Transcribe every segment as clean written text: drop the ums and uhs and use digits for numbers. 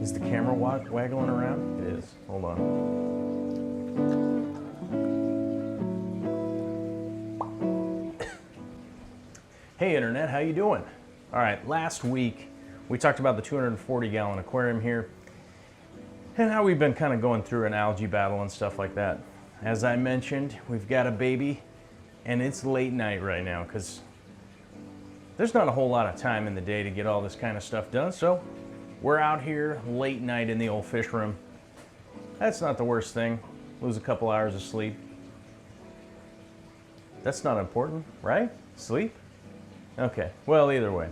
Is the camera waggling around? It is. Hold on. Hey Internet, how you doing? All right, last week we talked about the 240-gallon aquarium here and how we've been kind of going through an algae battle and stuff like that. As I mentioned, we've got a baby and it's late night right now because there's not a whole lot of time in the day to get all this kind of stuff done, so we're out here late night in the old fish room. That's not the worst thing. Lose a couple hours of sleep. That's not important, right? Sleep? Okay, well, either way.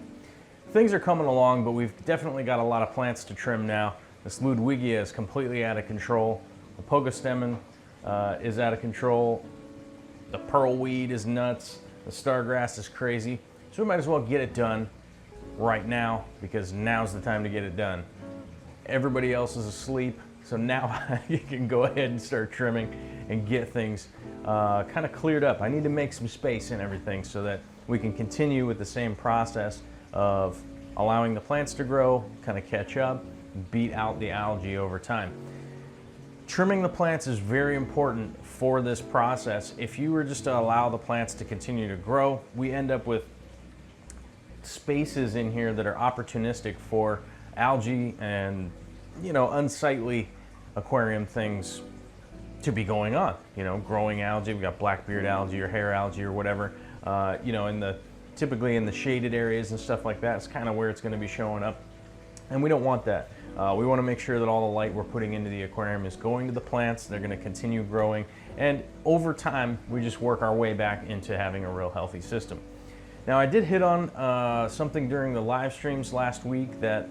Things are coming along, but we've definitely got a lot of plants to trim now. This Ludwigia is completely out of control. The Pogostemon is out of control. The pearlweed is nuts. The stargrass is crazy. So we might as well get it done right now, because now's the time to get it done. Everybody else is asleep, so now you can go ahead and start trimming and get things kind of cleared up. I need to make some space and everything so that we can continue with the same process of allowing the plants to grow, kind of catch up, beat out the algae over time. Trimming the plants is very important for this process. If you were just to allow the plants to continue to grow, we end up with spaces in here that are opportunistic for algae and, you know, unsightly aquarium things to be going on. You know, growing algae, we got blackbeard algae or hair algae or whatever. You know, typically in the shaded areas and stuff like that, it's kind of where it's going to be showing up, and we don't want that. We want to make sure that all the light we're putting into the aquarium is going to the plants. They're going to continue growing, and over time we just work our way back into having a real healthy system. Now, I did hit on something during the live streams last week that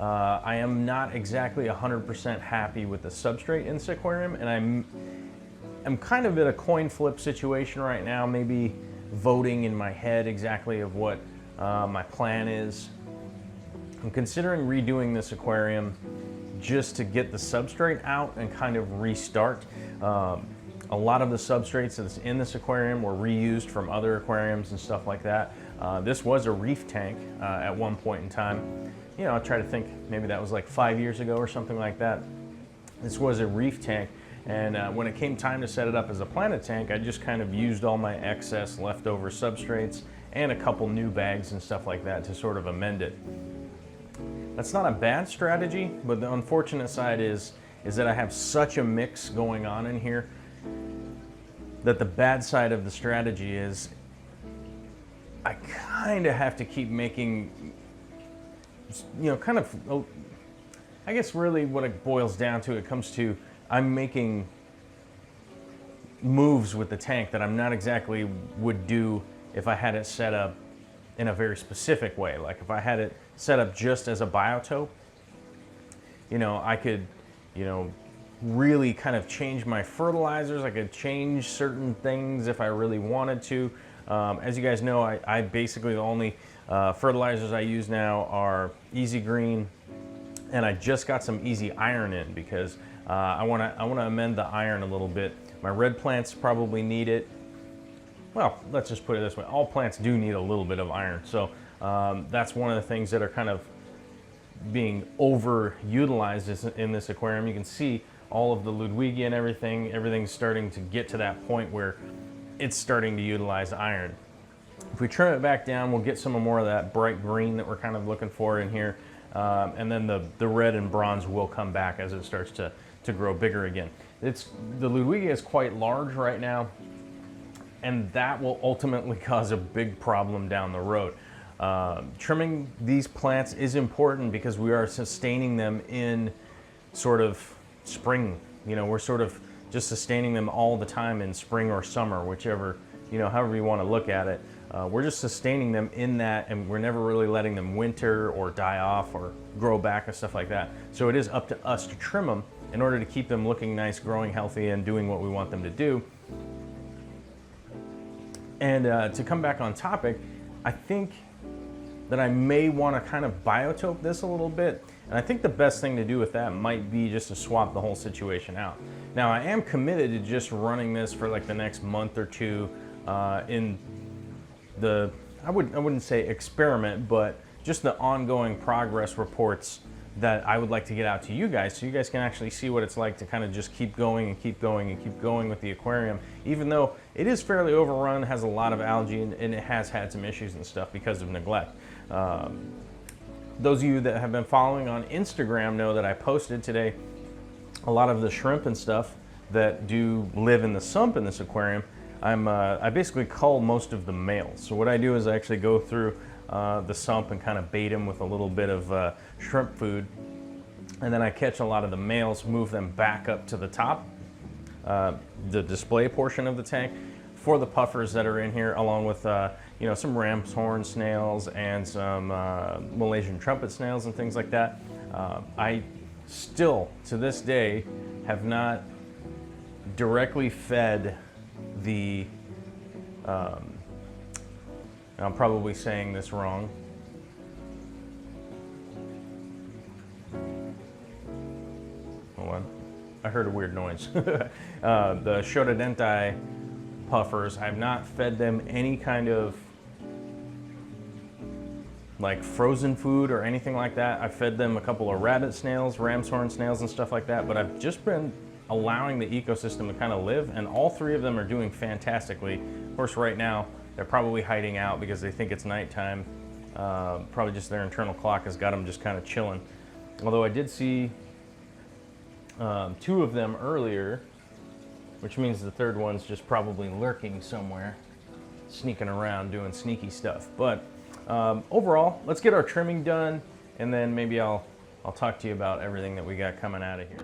I am not exactly 100% happy with the substrate in this aquarium, and I'm kind of at a coin flip situation right now, maybe voting in my head exactly of what my plan is. I'm considering redoing this aquarium just to get the substrate out and kind of restart. A lot of the substrates that's in this aquarium were reused from other aquariums and stuff like that. This was a reef tank at one point in time. You know, I try to think, maybe that was like 5 years ago or something like that. This was a reef tank, and when it came time to set it up as a planet tank, I just kind of used all my excess leftover substrates and a couple new bags and stuff like that to sort of amend it. That's not a bad strategy, but the unfortunate side is that I have such a mix going on in here that the bad side of the strategy is I kind of have to keep making, you know, kind of, I guess really what it boils down to, it comes to, I'm making moves with the tank that I'm not exactly would do if I had it set up in a very specific way. Like if I had it set up just as a biotope, you know, I could, you know, really kind of change my fertilizers. I could change certain things if I really wanted to. As you guys know, I basically, the only fertilizers I use now are Easy Green, and I just got some Easy Iron in because I want to amend the iron a little bit. My red plants probably need it. Well, let's just put it this way. All plants do need a little bit of iron. So that's one of the things that are kind of being overutilized in this aquarium. You can see all of the Ludwigia and everything's starting to get to that point where it's starting to utilize iron. If we trim it back down, we'll get some more of that bright green that we're kind of looking for in here. And then the red and bronze will come back as it starts to grow bigger again. The Ludwigia is quite large right now, and that will ultimately cause a big problem down the road. Trimming these plants is important because we are sustaining them in sort of spring. You know, we're sort of just sustaining them all the time in spring or summer, whichever, you know, however you want to look at it. We're just sustaining them in that, and we're never really letting them winter or die off or grow back and stuff like that. So it is up to us to trim them in order to keep them looking nice, growing healthy, and doing what we want them to do. And to come back on topic, I think that I may want to kind of biotope this a little bit. And I think the best thing to do with that might be just to swap the whole situation out. Now, I am committed to just running this for like the next month or two in the, I wouldn't say experiment, but just the ongoing progress reports that I would like to get out to you guys, so you guys can actually see what it's like to kind of just keep going and keep going and keep going with the aquarium, even though it is fairly overrun, has a lot of algae, and it has had some issues and stuff because of neglect. Those of you that have been following on Instagram know that I posted today a lot of the shrimp and stuff that do live in the sump in this aquarium. I basically cull most of the males. So what I do is I actually go through the sump and kind of bait them with a little bit of shrimp food, and then I catch a lot of the males, move them back up to the top, the display portion of the tank, for the puffers that are in here, along with you know, some ram's horn snails and some Malaysian trumpet snails and things like that. I still, to this day, have not directly fed the, I'm probably saying this wrong. Hold on, I heard a weird noise. The Shotodenti puffers, I've not fed them any kind of like frozen food or anything like that. I've fed them a couple of rabbit snails, ram's horn snails and stuff like that, but I've just been allowing the ecosystem to kind of live, and all three of them are doing fantastically. Of course, right now they're probably hiding out because they think it's nighttime. Probably just their internal clock has got them just kind of chilling. Although I did see two of them earlier, which means the third one's just probably lurking somewhere, sneaking around doing sneaky stuff. But overall, let's get our trimming done, and then maybe I'll talk to you about everything that we got coming out of here.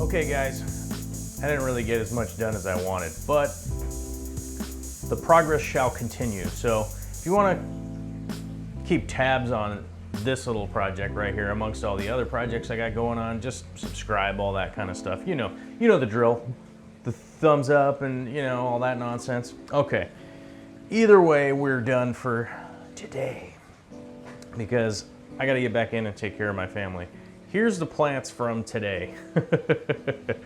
Okay guys, I didn't really get as much done as I wanted, but the progress shall continue. So if you want to keep tabs on this little project right here amongst all the other projects I got going on, just subscribe, all that kind of stuff. You know the drill. The thumbs up and all that nonsense. Okay, either way, we're done for today because I got to get back in and take care of my family. Here's the plants from today. Big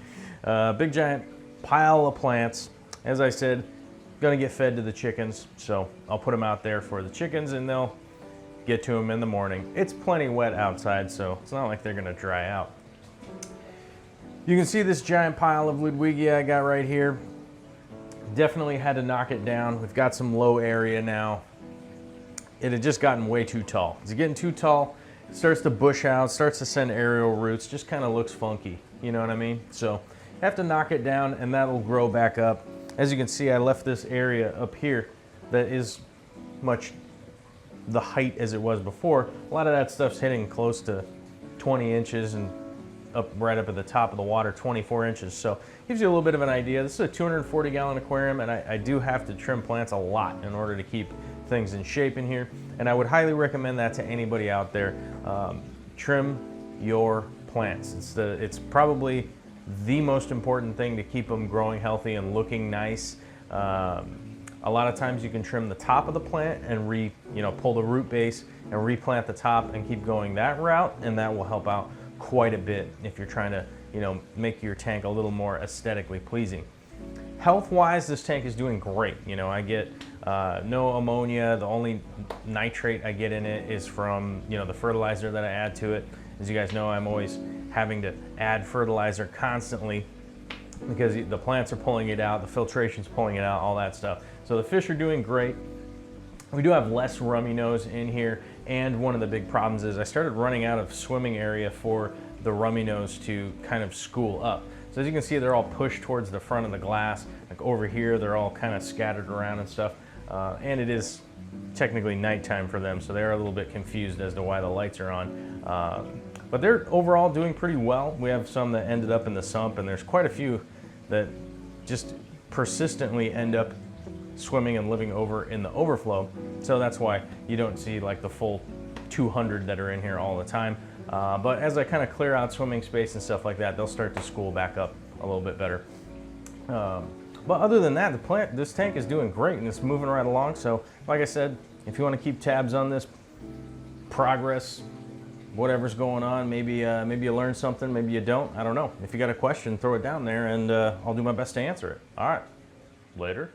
giant pile of plants. As I said, gonna get fed to the chickens, so I'll put them out there for the chickens and they'll get to them in the morning. It's plenty wet outside, so it's not like they're gonna dry out. You can see this giant pile of Ludwigia I got right here. Definitely had to knock it down. We've got some low area now. It had just gotten way too tall. It's getting too tall. Starts to bush out, starts to send aerial roots, just kind of looks funky, you know what I mean? So I have to knock it down and that'll grow back up. As you can see, I left this area up here that is much the height as it was before. A lot of that stuff's hitting close to 20 inches and up right up at the top of the water, 24 inches. So gives you a little bit of an idea. This is a 240 gallon aquarium, and I do have to trim plants a lot in order to keep things in shape in here. And I would highly recommend that to anybody out there. Trim your plants. It's probably the most important thing to keep them growing healthy and looking nice. A lot of times you can trim the top of the plant and pull the root base and replant the top and keep going that route, and that will help out quite a bit if you're trying to make your tank a little more aesthetically pleasing. Health-wise, this tank is doing great. I get No ammonia. The only nitrate I get in it is from, you know, the fertilizer that I add to it. As you guys know, I'm always having to add fertilizer constantly because the plants are pulling it out, the filtration's pulling it out, all that stuff. So the fish are doing great. We do have less rummy nose in here, and one of the big problems is I started running out of swimming area for the rummy nose to kind of school up. So as you can see, they're all pushed towards the front of the glass. Like over here, they're all kind of scattered around and stuff. And it is technically nighttime for them, so they're a little bit confused as to why the lights are on. But they're overall doing pretty well. We have some that ended up in the sump, and there's quite a few that just persistently end up swimming and living over in the overflow. So that's why you don't see like the full 200 that are in here all the time. But as I kind of clear out swimming space and stuff like that, they'll start to school back up a little bit better. But other than that, this tank is doing great and it's moving right along. So like I said, if you want to keep tabs on this progress, whatever's going on, maybe you learn something, maybe you don't, I don't know. If you got a question, throw it down there and I'll do my best to answer it. All right, later.